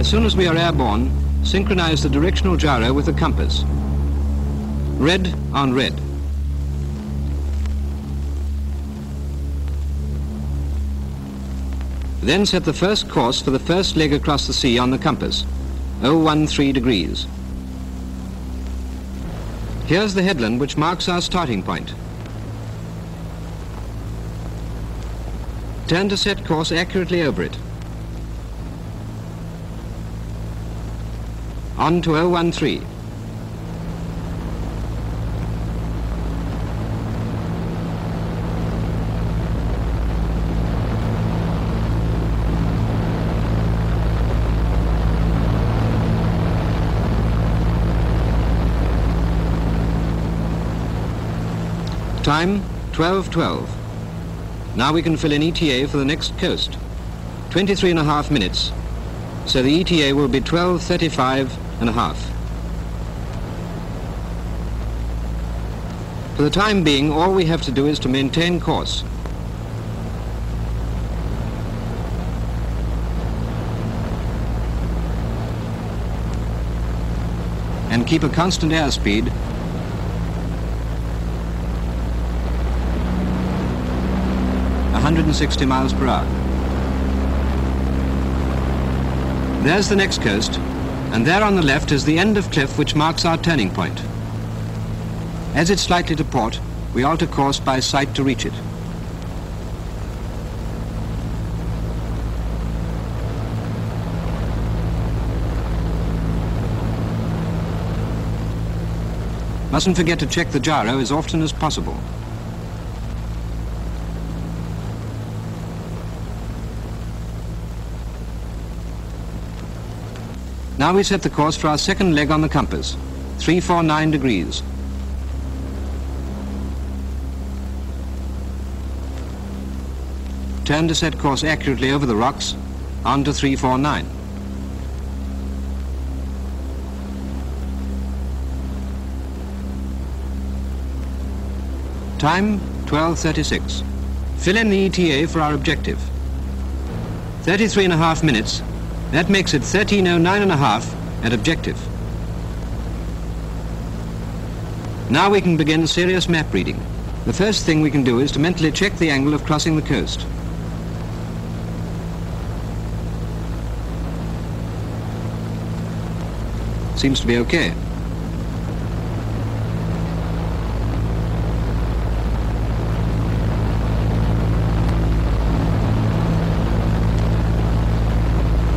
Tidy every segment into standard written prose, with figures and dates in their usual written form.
As soon as we are airborne, synchronize the directional gyro with the compass. Red on red. Then set the first course for the first leg across the sea on the compass, 013 degrees. Here's the headland which marks our starting point. Turn to set course accurately over it. On to 013. Time 12:12. Now we can fill in ETA for the next coast. 23.5 minutes. So the ETA will be 12:35.5. For the time being, all we have to do is to maintain course. And keep a constant airspeed . 160 miles per hour. There's the next coast, and there on the left is the end of cliff which marks our turning point. As it's likely to port, we alter course by sight to reach it. Mustn't forget to check the gyro as often as possible. Now we set the course for our second leg on the compass, 349 degrees. Turn to set course accurately over the rocks, on to 349. Time 12:36. Fill in the ETA for our objective. 33.5 minutes. That makes it 13:09.5 at objective. Now we can begin serious map reading. The first thing we can do is to mentally check the angle of crossing the coast. Seems to be okay.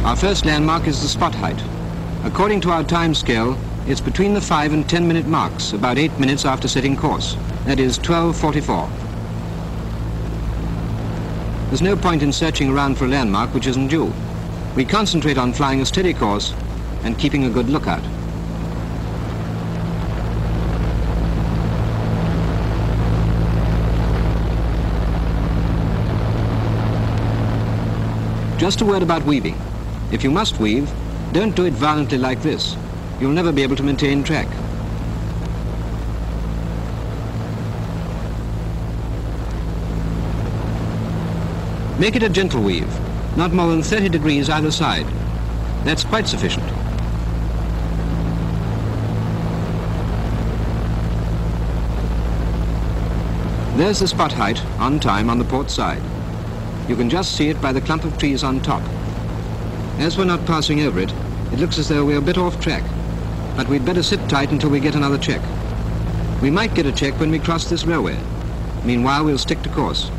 Our first landmark is the spot height. According to our time scale, it's between the 5 and 10 minute marks, about 8 minutes after setting course. That is 12:44. There's no point in searching around for a landmark which isn't due. We concentrate on flying a steady course and keeping a good lookout. Just a word about weaving. If you must weave, don't do it violently like this. You'll never be able to maintain track. Make it a gentle weave, not more than 30 degrees either side. That's quite sufficient. There's the spot height, on time, on the port side. You can just see it by the clump of trees on top. As we're not passing over it, it looks as though we're a bit off track, but we'd better sit tight until we get another check. We might get a check when we cross this railway. Meanwhile, we'll stick to course.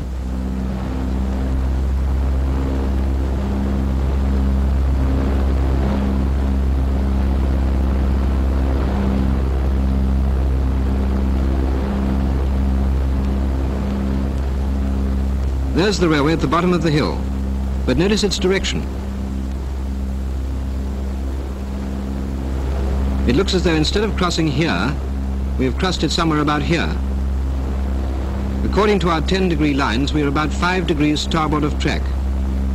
There's the railway at the bottom of the hill, but notice its direction. It looks as though instead of crossing here, we have crossed it somewhere about here. According to our 10-degree lines, we are about 5 degrees starboard of track.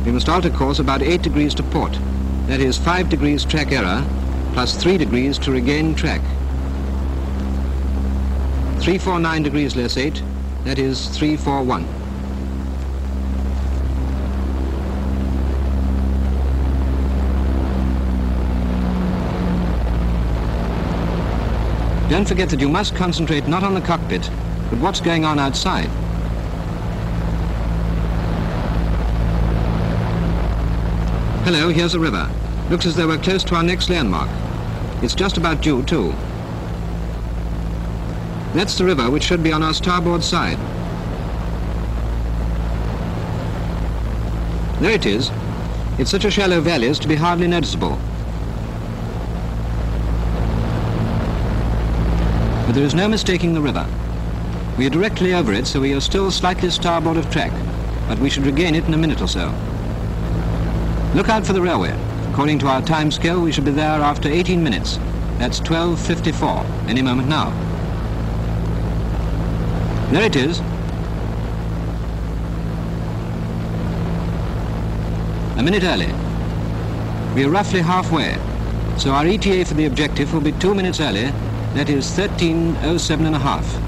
We must alter course about 8 degrees to port. That is 5 degrees track error, plus 3 degrees to regain track. 349 degrees less 8, that is 341. Don't forget that you must concentrate not on the cockpit, but what's going on outside. Hello, here's a river. Looks as though we're close to our next landmark. It's just about due, too. That's the river, which should be on our starboard side. There it is. It's such a shallow valley as to be hardly noticeable. But there is no mistaking the river. We are directly over it, so we are still slightly starboard of track, but we should regain it in a minute or so. Look out for the railway. According to our time scale, we should be there after 18 minutes. That's 12:54, any moment now. There it is. A minute early. We are roughly halfway, so our ETA for the objective will be 2 minutes early. That is 13:07½.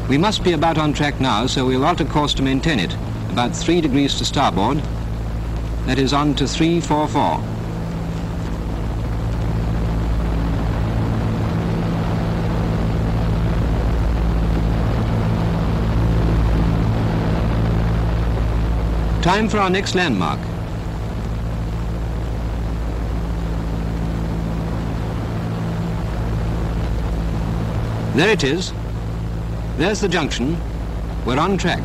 We must be about on track now, so we'll alter course to maintain it. About 3 degrees to starboard. That is on to 344. Time for our next landmark. There it is. There's the junction. We're on track.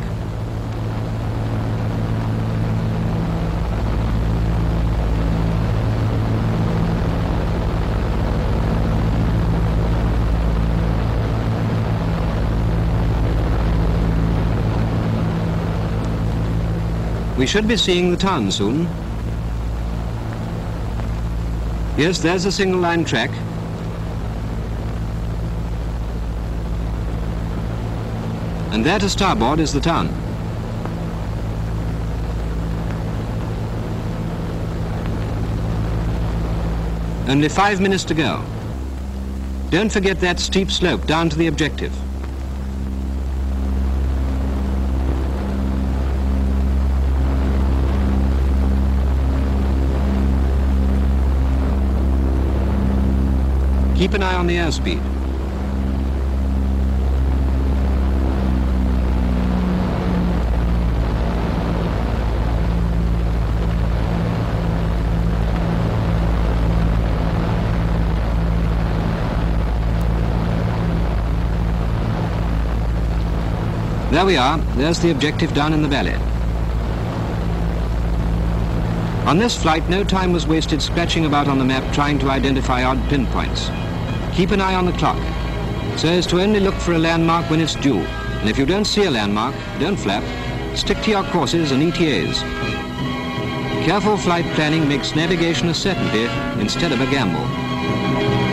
We should be seeing the town soon. Yes, there's a single line track. And there to starboard is the town. Only 5 minutes to go. Don't forget that steep slope down to the objective. Keep an eye on the airspeed. There we are. There's the objective down in the valley. On this flight, no time was wasted scratching about on the map trying to identify odd pinpoints. Keep an eye on the clock, so as to only look for a landmark when it's due. And if you don't see a landmark, don't flap. Stick to your courses and ETAs. Careful flight planning makes navigation a certainty instead of a gamble.